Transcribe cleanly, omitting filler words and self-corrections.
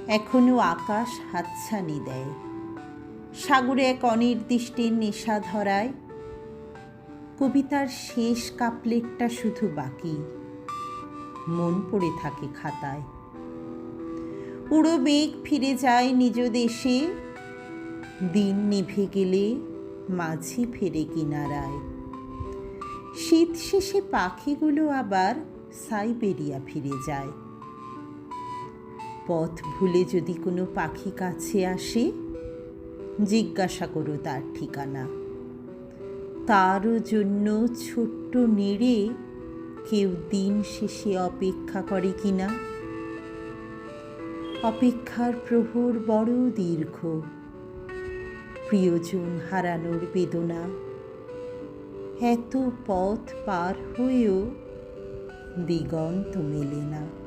এখনো আকাশ হাতছানি দেয়, সাগরে এক অনির্দিষ্টের নেশা ধরায়। কবিতার শেষ কাপলেটটা শুধু বাকি, মন পড়ে থাকে খাতায়। উড়ো মেঘ ফিরে যায় নিজ দেশে, দিন নিভে গেলে মাঝি ফেরে কিনারায়। শীত শেষে পাখিগুলো আবার সাইবেরিয়া ফিরে যায়। পথ ভুলে যদি কোনো পাখি কাছে আসে, জিজ্ঞাসা করো তার ঠিকানা। তারও জন্য ছোট্ট নেড়ে কেউ দিন শেষে অপেক্ষা করে কিনা। অপেক্ষার প্রহর বড় দীর্ঘ, প্রিয়জন হারানোর বেদনা। এত পথ পার হয়েও দিগন্ত মেলে না।